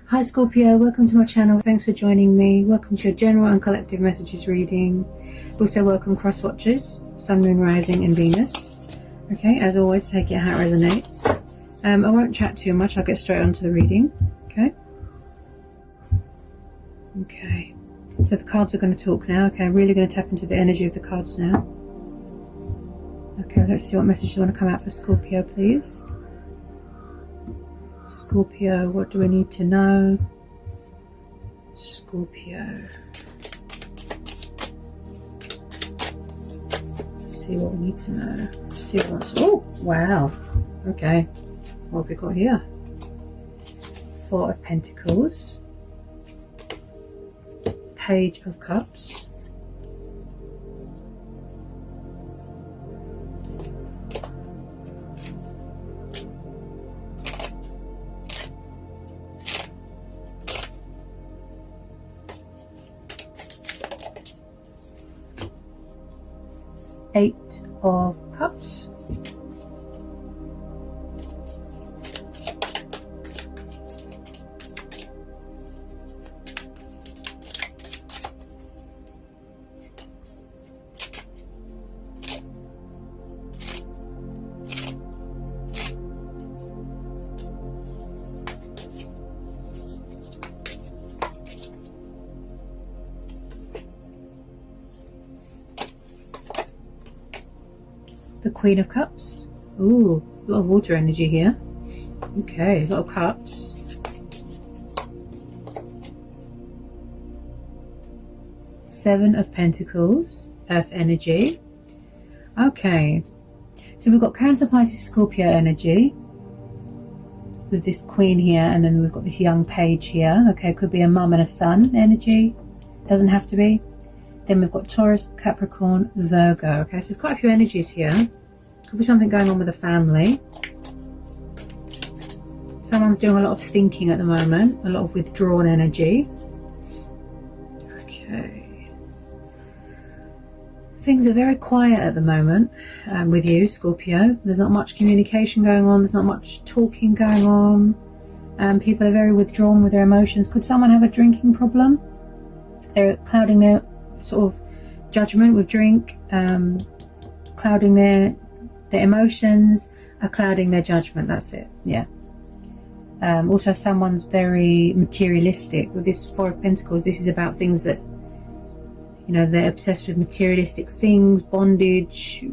Hi Scorpio, welcome to my channel. Thanks for joining me. Welcome to your general and collective messages reading. Also welcome cross watchers, Sun, Moon, Rising and Venus. Okay, as always, take it how it resonates. I won't chat too much, I'll get straight onto the reading. Okay, so the cards are going to talk now. Okay, I'm really going to tap into the energy of the cards now. Okay, let's see what messages want to come out for Scorpio, please. Scorpio, what do we need to know? Scorpio. Let's see what we need to know. Let's see what's... Oh, wow. Okay. What have we got here? Four of Pentacles. Page of Cups. Eight of Cups. The Queen of Cups. Ooh, a lot of water energy here. Okay, a lot of cups. Seven of Pentacles, Earth energy. Okay, so we've got Cancer, Pisces, Scorpio energy with this Queen here, and then we've got this young page here. Okay, could be a mum and a son energy. Doesn't have to be. Then we've got Taurus, Capricorn, Virgo. Okay, so there's quite a few energies here. Could be something going on with the family. Someone's doing a lot of thinking at the moment, a lot of withdrawn energy. Okay. Things are very quiet at the moment with you, Scorpio. There's not much communication going on. There's not much talking going on. People are very withdrawn with their emotions. Could someone have a drinking problem? They're clouding their sort of judgment with drink, clouding their emotions, are clouding their judgment. That's it. Yeah. Also, someone's very materialistic with this Four of Pentacles. This is about things that, you know, they're obsessed with materialistic things, bondage,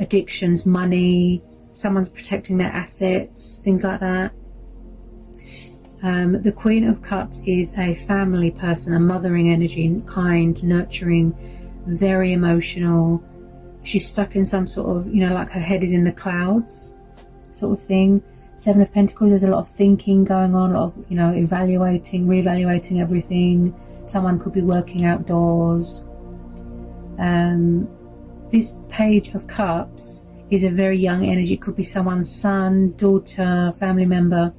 addictions, money. Someone's protecting their assets, things like that. The Queen of Cups is a family person, a mothering energy, kind, nurturing, very emotional. She's stuck in some sort of, you know, like her head is in the clouds sort of thing. Seven of Pentacles, there's a lot of thinking going on, a lot of, you know, evaluating, reevaluating everything. Someone could be working outdoors. This Page of Cups is a very young energy. It could be someone's son, daughter, family member.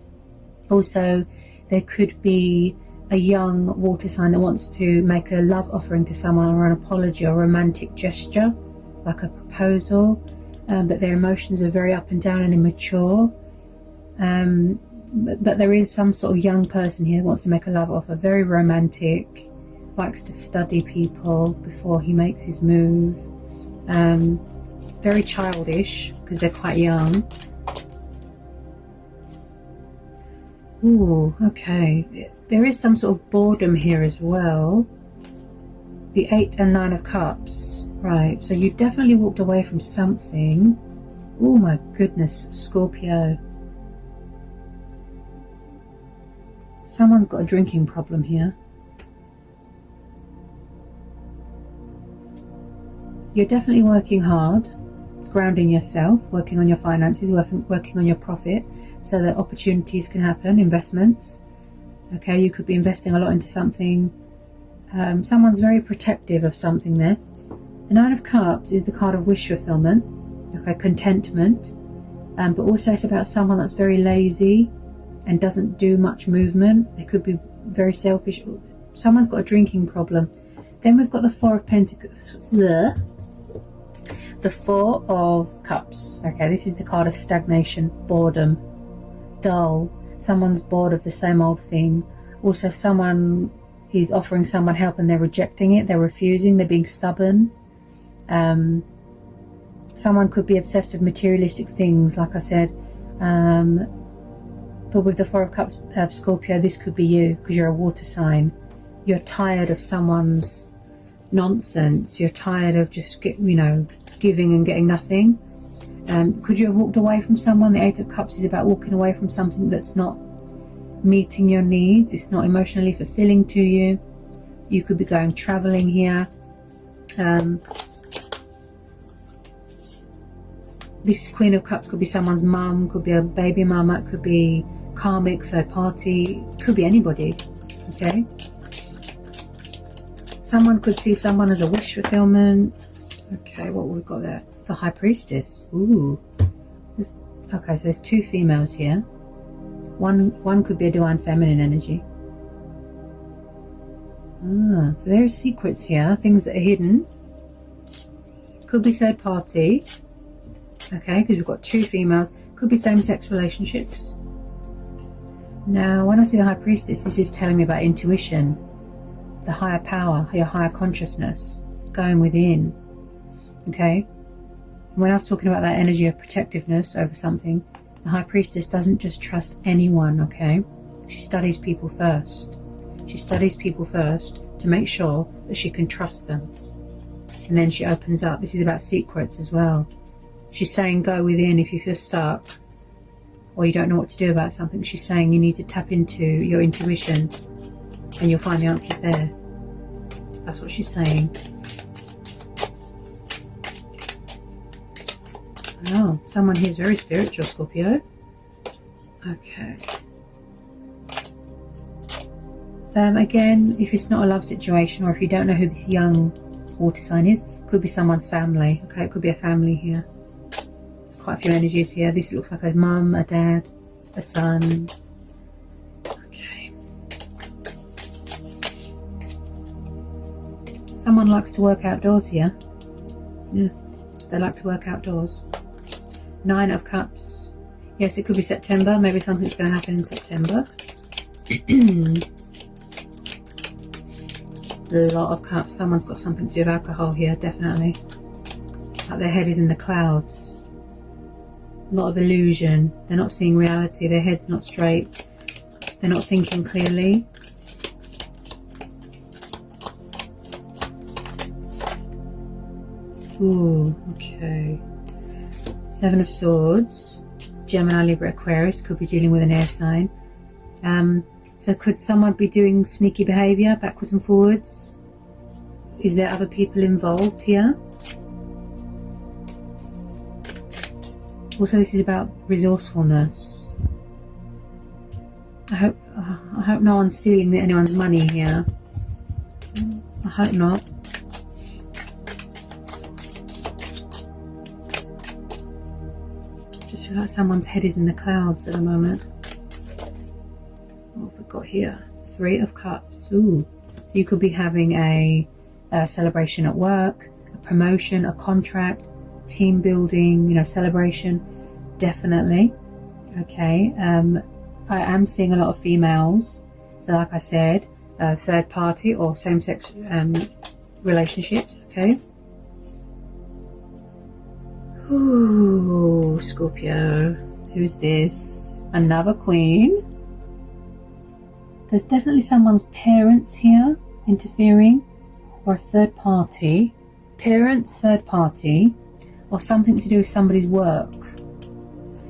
Also, there could be a young water sign that wants to make a love offering to someone, or an apology or a romantic gesture, like a proposal, but their emotions are very up and down and immature. But there is some sort of young person here that wants to make a love offer, very romantic, likes to study people before he makes his move, very childish because they're quite young. Ooh, okay. There is some sort of boredom here as well. The Eight and Nine of Cups. Right, so you definitely walked away from something. Oh my goodness, Scorpio. Someone's got a drinking problem here. You're definitely working hard, grounding yourself, working on your finances, working on your profit, so that opportunities can happen, investments. Okay, you could be investing a lot into something. Someone's very protective of something there. The Nine of Cups is the card of wish fulfillment, okay, contentment, but also it's about someone that's very lazy and doesn't do much movement. They could be very selfish. Someone's got a drinking problem. Then we've got the Four of Pentacles. The Four of Cups. Okay, this is the card of stagnation, boredom, dull. Someone's bored of the same old thing. Also, someone is offering someone help and they're rejecting it, they're refusing, they're being stubborn. Someone could be obsessed with materialistic things, like I said. But with the Four of Cups, Scorpio, this could be you, because you're a water sign. You're tired of someone's nonsense. You're tired of just, giving and getting nothing. Could you have walked away from someone? The Eight of Cups is about walking away from something that's not meeting your needs. It's not emotionally fulfilling to you. You could be going traveling here. This Queen of Cups could be someone's mum, could be a baby mama, it could be karmic, third party, could be anybody, okay? Someone could see someone as a wish fulfillment. Okay, what we've got there? The High Priestess. Ooh. Okay, so there's two females here. One could be a divine feminine energy. So there are secrets here, things that are hidden. Could be third party. Okay, because we've got two females. Could be same-sex relationships. Now, when I see the High Priestess, this is telling me about intuition, the higher power, your higher consciousness, going within. Okay? When I was talking about that energy of protectiveness over something, the High Priestess doesn't just trust anyone, okay? She studies people first. She studies people first to make sure that she can trust them. And then she opens up. This is about secrets as well. She's saying go within if you feel stuck or you don't know what to do about something. She's saying you need to tap into your intuition and you'll find the answers there. That's what she's saying. Oh, someone here is very spiritual, Scorpio. Okay. Again, if it's not a love situation or if you don't know who this young water sign is, could be someone's family. Okay, it could be a family here. Quite a few energies here. This looks like a mum, a dad, a son. Okay. Someone likes to work outdoors here. Yeah, they like to work outdoors. Nine of Cups. Yes, it could be September. Maybe something's going to happen in September. A lot of Cups. Someone's got something to do with alcohol here, definitely. Like their head is in the clouds. A lot of illusion. They're not seeing reality. Their head's not straight. They're not thinking clearly. Ooh, okay. Seven of Swords. Gemini, Libra, Aquarius. Could be dealing with an air sign. So could someone be doing sneaky behaviour, backwards and forwards? Is there other people involved here? Also, this is about resourcefulness. I hope no one's stealing anyone's money here. I hope not. Just feel like someone's head is in the clouds at the moment. What have we got here? Three of Cups. Ooh. So you could be having a celebration at work, a promotion, a contract, team building, celebration. Definitely. Okay. I am seeing a lot of females. So like I said, third party or same-sex relationships. Okay. Ooh, Scorpio. Who's this? Another queen. There's definitely someone's parents here interfering, or a third party. Parents, third party, or something to do with somebody's work.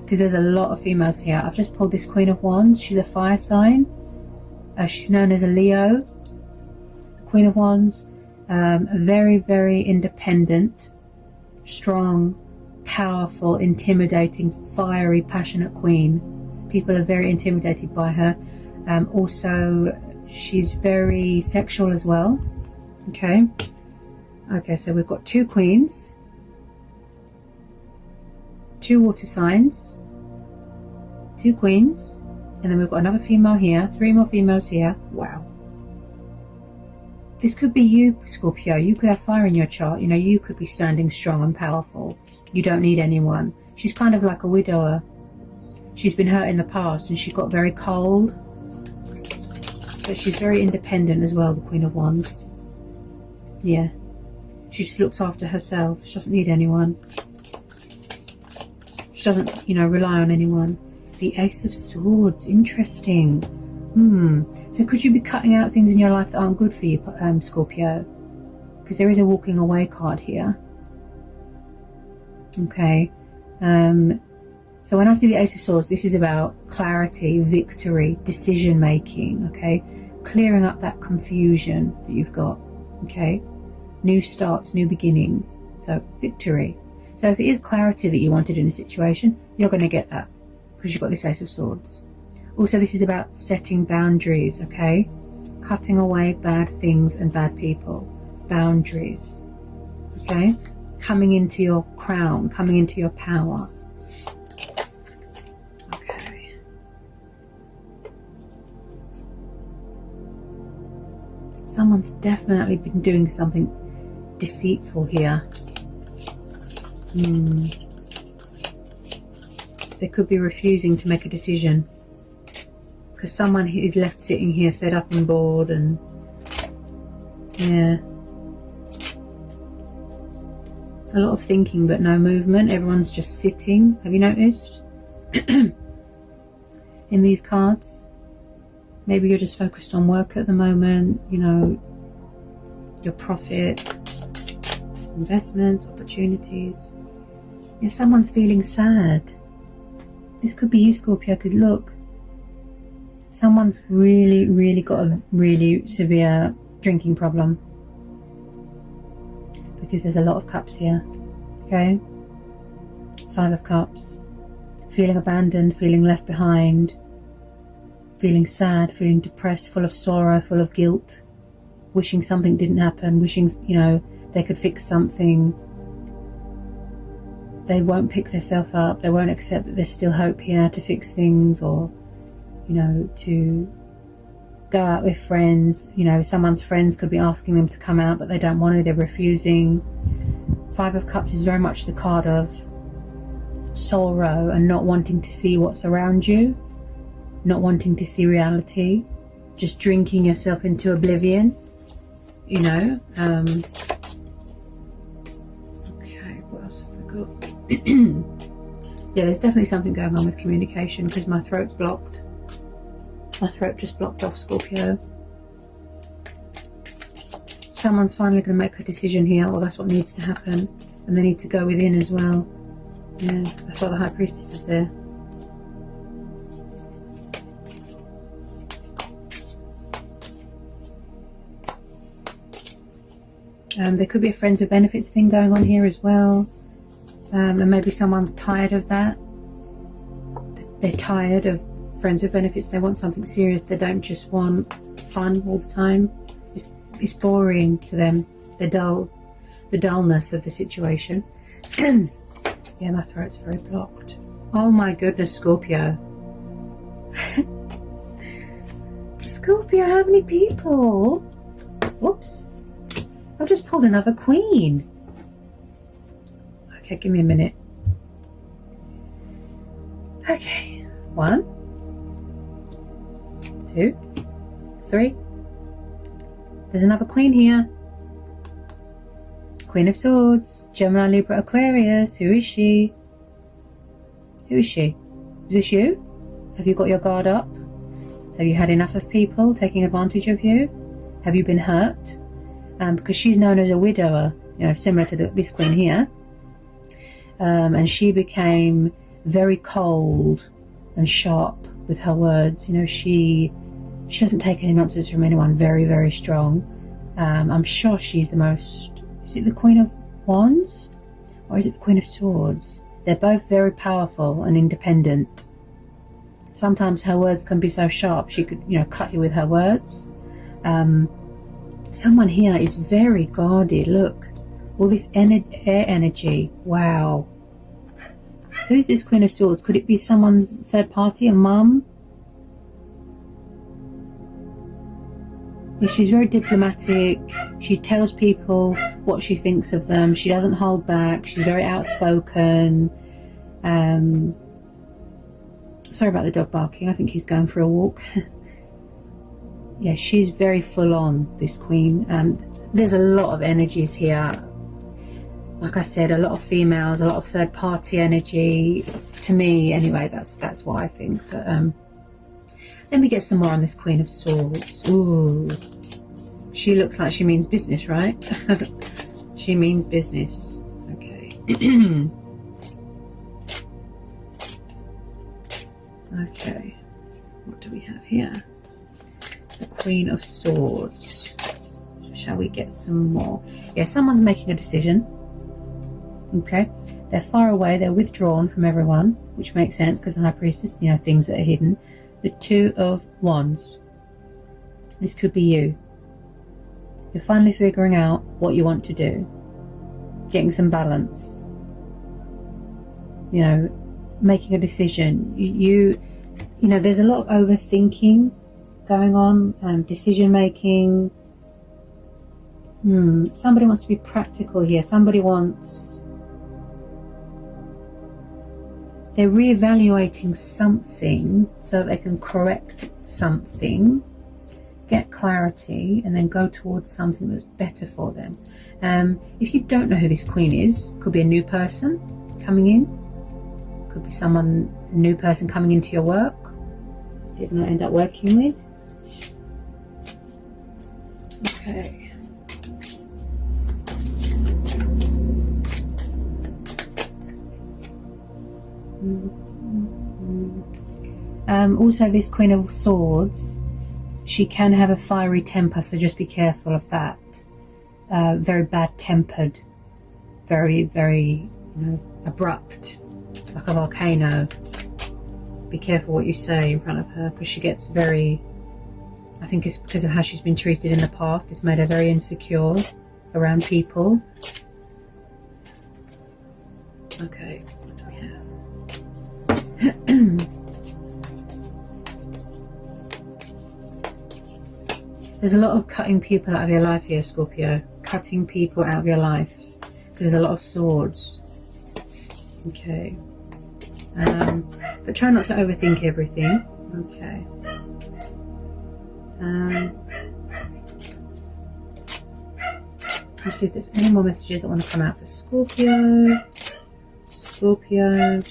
Because there's a lot of females here. I've just pulled this Queen of Wands. She's a fire sign. She's known as a Leo. Queen of Wands. Very, very independent, strong, powerful, intimidating, fiery, passionate queen. People are very intimidated by her. Also, she's very sexual as well. Okay. Okay, so we've got two queens. Two water signs, two queens, and then we've got another female here, three more females here. Wow. This could be you, Scorpio. You could have fire in your chart. You could be standing strong and powerful. You don't need anyone. She's kind of like a widower. She's been hurt in the past and she got very cold. But she's very independent as well, the Queen of Wands. Yeah. She just looks after herself. She doesn't need anyone. She doesn't, you know, rely on anyone. The Ace of Swords. Interesting. So could you be cutting out things in your life that aren't good for you, Scorpio? Because there is a walking away card here. Okay. So when I see the Ace of Swords, this is about clarity, victory, decision making, okay? Clearing up that confusion that you've got, okay? New starts, new beginnings. So victory. So if it is clarity that you wanted in a situation, you're going to get that because you've got this Ace of Swords. Also, this is about setting boundaries, okay? Cutting away bad things and bad people. Boundaries, okay? Coming into your crown, coming into your power. Okay. Someone's definitely been doing something deceitful here. They could be refusing to make a decision. Because someone is left sitting here fed up and bored, and yeah, a lot of thinking but no movement. Everyone's just sitting. Have you noticed? In these cards, maybe you're just focused on work at the moment, you know, your profit, investments, opportunities. Yeah, someone's feeling sad. This could be you, Scorpio, because look, someone's really got a really severe drinking problem, because there's a lot of cups here, okay? 5 of Cups. Feeling abandoned, feeling left behind, feeling sad, feeling depressed, full of sorrow, full of guilt, wishing something didn't happen, wishing, you know, they could fix something. They won't pick themselves up, they won't accept that there's still hope here to fix things, or you know, to go out with friends. You know, someone's friends could be asking them to come out, but they don't want to, they're refusing. 5 of Cups is very much the card of sorrow and not wanting to see what's around you, not wanting to see reality, just drinking yourself into oblivion, you know. Okay, what else have we got? Yeah, there's definitely something going on with communication, because my throat's blocked. My throat just blocked off, Scorpio. Someone's finally going to make a decision here, or that's what needs to happen. And they need to go within as well. Yeah, that's why the High Priestess is there. There could be a friends with benefits thing going on here as well. And maybe someone's tired of that. They're tired of friends with benefits. They want something serious. They don't just want fun all the time. It's boring to them. They're dull. The dullness of the situation. Yeah, my throat's very blocked. Oh my goodness, Scorpio. Scorpio, how many people? Whoops. I've just pulled another queen. Okay, give me a minute. Okay. 1, 2, 3. There's another queen here. Queen of Swords. Gemini, Libra, Aquarius. Who is she? Who is she? Is this you? Have you got your guard up? Have you had enough of people taking advantage of you? Have you been hurt? Because she's known as a widower, you know, similar to this queen here. And she became very cold and sharp with her words. You know, she doesn't take any nonsense from anyone. Very, very strong. I'm sure she's the most... Is it the Queen of Wands? Or is it the Queen of Swords? They're both very powerful and independent. Sometimes her words can be so sharp, she could, you know, cut you with her words. Someone here is very guarded. Look, all this air energy. Wow. Who's this Queen of Swords? Could it be someone's third party, a mum? Yeah, she's very diplomatic. She tells people what she thinks of them. She doesn't hold back. She's very outspoken. Sorry about the dog barking. I think he's going for a walk. Yeah, she's very full on, this Queen. There's a lot of energies here. Like I said, a lot of females, a lot of third party energy. To me, anyway, that's what I think. But let me get some more on this Queen of Swords. Ooh, she looks like she means business, right? She means business. Okay. Okay, what do we have here? The Queen of Swords. Shall we get some more? Yeah, someone's making a decision. Okay, they're far away, they're withdrawn from everyone, which makes sense because the High Priestess, you know, things that are hidden. The Two of Wands. This could be you. You're finally figuring out what you want to do. Getting some balance. You know, making a decision. You know, there's a lot of overthinking going on, decision making. Somebody wants to be practical here. Somebody wants... They're reevaluating something so that they can correct something, get clarity, and then go towards something that's better for them. If you don't know who this Queen is, could be a new person coming in, could be someone, a new person coming into your work, did not end up working with. Okay. Also, this Queen of Swords, she can have a fiery temper, so just be careful of that. Very bad-tempered, very, very, you know, abrupt, like a volcano. Be careful what you say in front of her, because she gets very... I think it's because of how she's been treated in the past. It's made her very insecure around people. Okay, what do we have? There's a lot of cutting people out of your life here, Scorpio. Cutting people out of your life. Because there's a lot of swords. Okay. But try not to overthink everything. Okay. Let's see if there's any more messages that want to come out for Scorpio. Scorpio.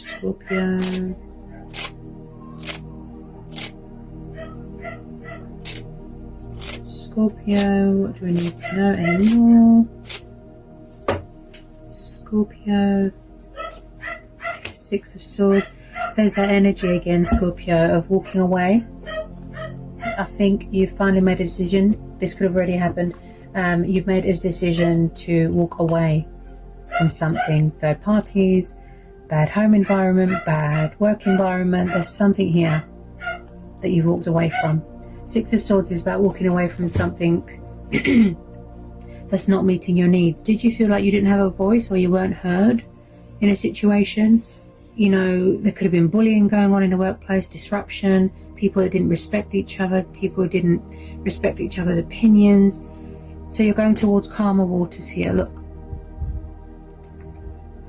Scorpio, what do we need to know anymore? Scorpio, Six of Swords. There's that energy again, Scorpio, of walking away. I think you've finally made a decision. This could have already happened. You've made a decision to walk away from something. Third parties, bad home environment, bad work environment. There's something here that you've walked away from. Six of Swords is about walking away from something that's not meeting your needs. Did you feel like you didn't have a voice or you weren't heard in a situation? You know, there could have been bullying going on in the workplace, disruption, people that didn't respect each other, people who didn't respect each other's opinions. So you're going towards calmer waters here. Look.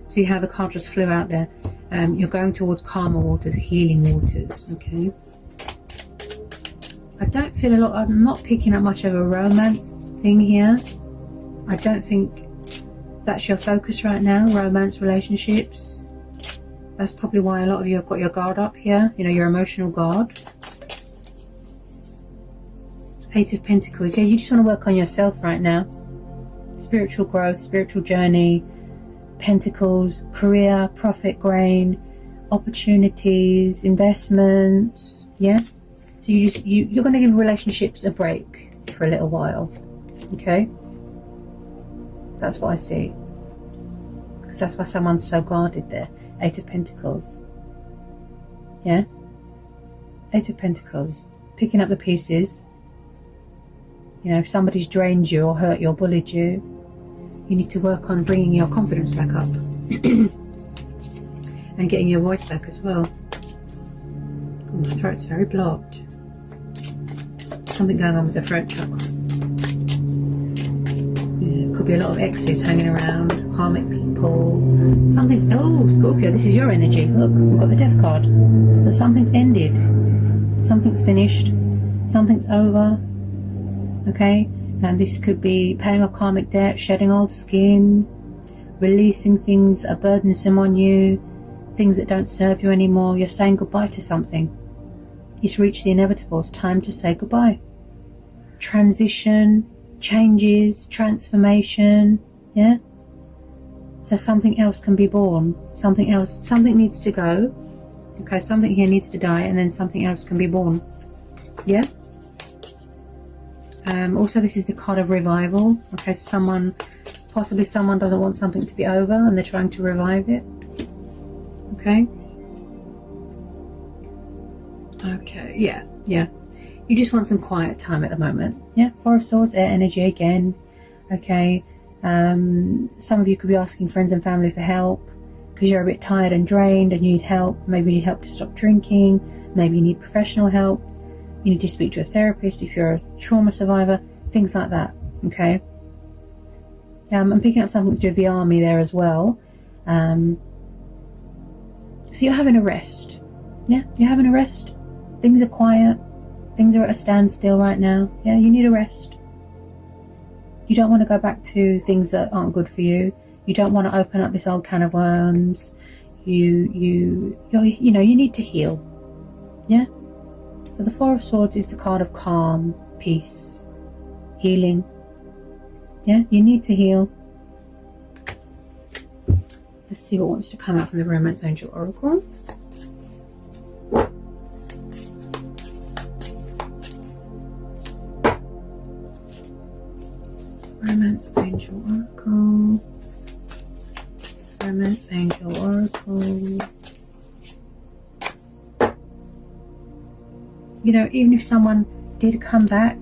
See how the card just flew out there? You're going towards calmer waters, healing waters, okay? I don't feel a lot, I'm not picking up much of a romance thing here. I don't think that's your focus right now, romance, relationships. That's probably why a lot of you have got your guard up here, you know, your emotional guard. Eight of Pentacles, yeah, you just want to work on yourself right now. Spiritual growth, spiritual journey, Pentacles, career, profit, gain, opportunities, investments, yeah? So you're going to give relationships a break for a little while, okay? That's what I see. Because that's why someone's so guarded there. Eight of Pentacles. Yeah? Eight of Pentacles. Picking up the pieces. You know, if somebody's drained you or hurt you or bullied you, you need to work on bringing your confidence back up. And getting your voice back as well. Oh, my throat's very blocked. Something going on with the throat chakra. Yeah, could be a lot of exes hanging around, karmic people. Something's... Oh, Scorpio, this is your energy. Look, we've got the Death card. So something's ended. Something's finished. Something's over. okay? And this could be paying off karmic debt, shedding old skin, releasing things that are burdensome on you, things that don't serve you anymore. You're saying goodbye to something. It's reached the inevitable. It's time to say goodbye. Transition, changes, transformation, yeah? So something else can be born. Something else, something needs to go. Okay, something here needs to die, and then something else can be born. Yeah? Also, this is the card of revival. Okay, so possibly someone doesn't want something to be over and they're trying to revive it. Okay? Okay, yeah. You just want some quiet time at the moment. Yeah, Four of Swords, air energy again. Okay. Some of you could be asking friends and family for help because you're a bit tired and drained and you need help. Maybe you need help to stop drinking. Maybe you need professional help. You need to speak to a therapist if you're a trauma survivor. Things like that. Okay. I'm picking up something to do with the army there as well. So you're having a rest. Yeah, you're having a rest. Things are quiet. Things are at a standstill right now. Yeah, you need a rest. You don't want to go back to things that aren't good for you. You don't want to open up this old can of worms. You need to heal. Yeah? So the Four of Swords is the card of calm, peace, healing. Yeah, you need to heal. Let's see what wants to come out from the Romance Angel Oracle. Romance Angel Oracle. Romance Angel Oracle. You know, even if someone did come back,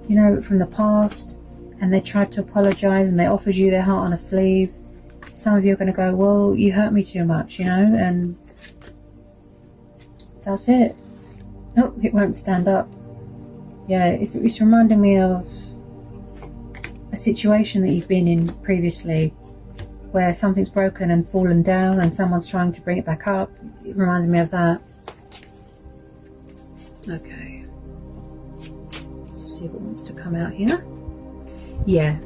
you know, from the past, and they tried to apologize and they offered you their heart on a sleeve, some of you are going to go, well, you hurt me too much, you know, and that's it. Oh, it won't stand up. Yeah, it's reminding me of a situation that you've been in previously where something's broken and fallen down and someone's trying to bring it back up. It reminds me of that. Okay. Let's see what wants to come out here. Yeah.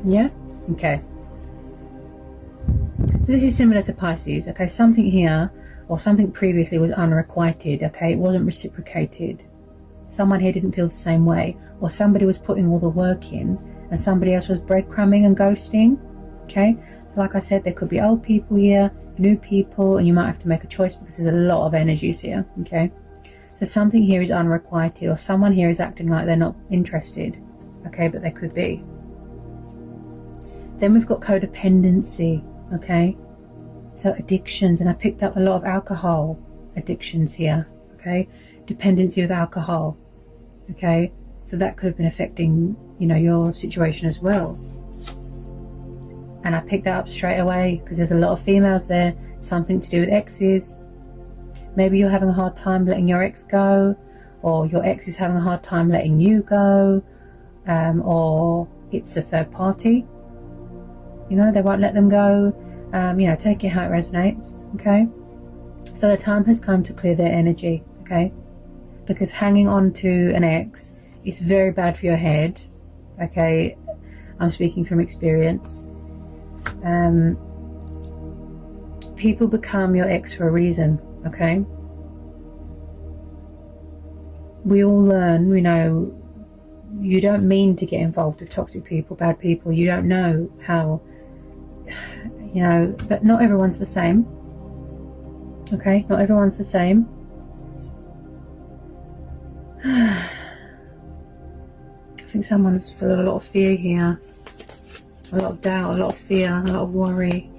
Okay. So this is similar to Pisces. Okay, something here or something previously was unrequited. Okay, it wasn't reciprocated. Someone here didn't feel the same way, or somebody was putting all the work in and somebody else was breadcrumbing and ghosting. Okay, so like I said, there could be old people here, new people, and you might have to make a choice because there's a lot of energies here. Okay, so something here is unrequited, or someone here is acting like they're not interested. Okay, but they could be. Then we've got codependency. Okay, so addictions, and I picked up a lot of alcohol addictions here. Okay, dependency with alcohol. Okay, so that could have been affecting, you know, your situation as well. And I picked that up straight away because there's a lot of females there. Something to do with exes. Maybe you're having a hard time letting your ex go, or your ex is having a hard time letting you go, or it's a third party. You know, they won't let them go. You know, take it how it resonates. Okay, so the time has come to clear their energy. Okay, because hanging on to an ex is very bad for your head. Okay, I'm speaking from experience. People become your ex for a reason. Okay, we all learn. We know you don't mean to get involved with toxic people, bad people. You don't know how, you know, but not everyone's the same. Okay, not everyone's the same. I think someone's full of a lot of fear here. A lot of doubt, a lot of fear, a lot of worry.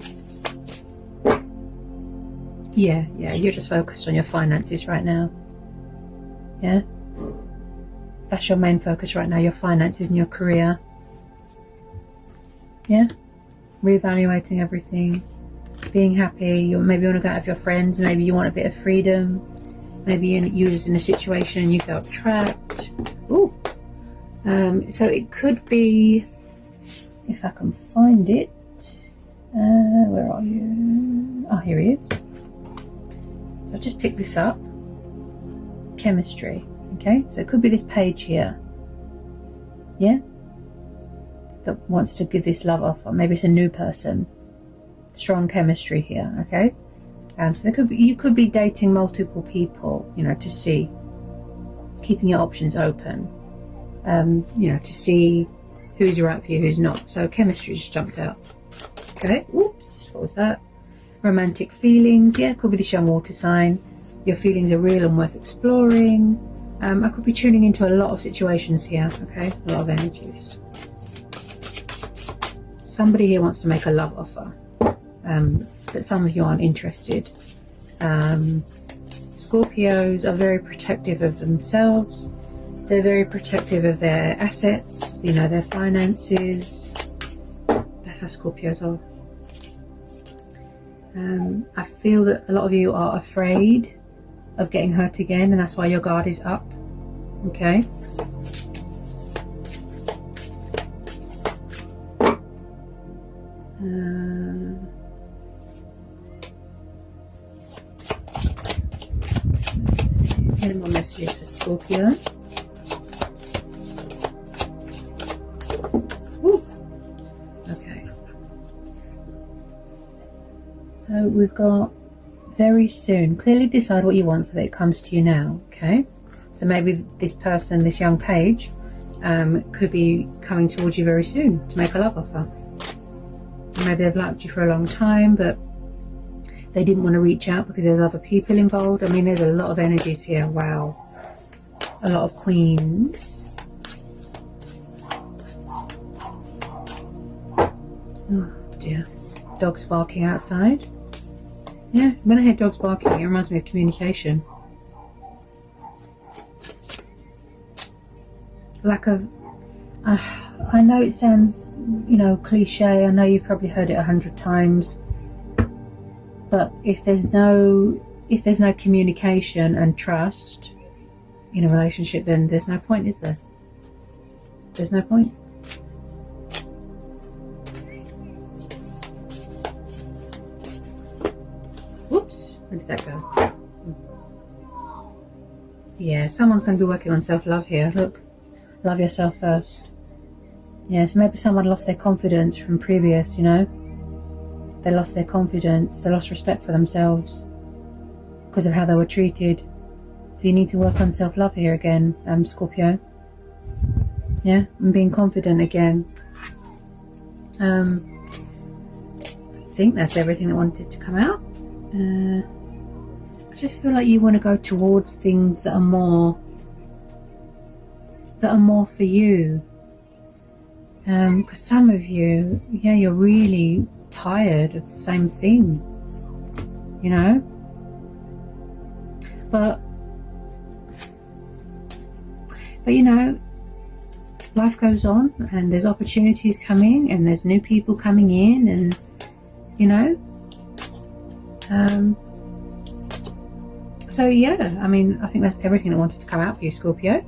Yeah, you're just focused on your finances right now. Yeah? That's your main focus right now, your finances and your career. Yeah? Reevaluating everything. Being happy. Maybe you want to go out with your friends. Maybe you want a bit of freedom. Maybe you was in a situation and you felt trapped. Ooh. So it could be, if I can find it. Where are you? Oh, here he is. So I'll just pick this up. Chemistry. Okay, so it could be this page here. yeah, that wants to give this love offer. Maybe it's a new person. Strong chemistry here, okay? So you could be dating multiple people, you know, to see, keeping your options open, you know, to see who's right for you, who's not. So chemistry just jumped out. Okay, whoops, what was that? Romantic feelings, yeah, could be this young water sign. Your feelings are real and worth exploring. I could be tuning into a lot of situations here, okay? A lot of energies. Somebody here wants to make a love offer, but some of you aren't interested. Scorpios are very protective of themselves. They're very protective of their assets, you know, their finances. That's how Scorpios are. I feel that a lot of you are afraid of getting hurt again, and that's why your guard is up. Okay. Any more messages for Scorpio? Ooh. Okay. So we've got very soon. Clearly decide what you want so that it comes to you now. Okay. So maybe this person, this young page, could be coming towards you very soon to make a love offer. Maybe they've liked you for a long time, but they didn't want to reach out because there's other people involved. I mean, there's a lot of energies here. Wow. A lot of queens. Oh dear. Dogs barking outside. Yeah, when I hear dogs barking, it reminds me of communication. Lack of... I know it sounds, you know, cliche. I know you've probably heard it 100 times. But if there's no communication and trust in a relationship, then there's no point, is there? There's no point. Whoops, where did that go? Yeah, someone's going to be working on self-love here. Look, love yourself first. Yeah, so maybe someone lost their confidence from previous, you know. They lost their confidence, they lost respect for themselves because of how they were treated. So you need to work on self-love here again, Scorpio. Yeah, and being confident again. I think that's everything that wanted to come out. I just feel like you want to go towards things that are more for you. Because some of you, yeah, you're really tired of the same thing, you know. But you know, life goes on, and there's opportunities coming, and there's new people coming in, and you know. So yeah, I mean, I think that's everything that wanted to come out for you, Scorpio.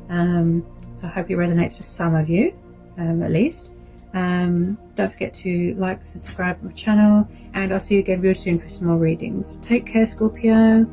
So I hope it resonates for some of you, at least. Don't forget to like, subscribe to my channel, and I'll see you again very soon for some more readings. Take care, Scorpio.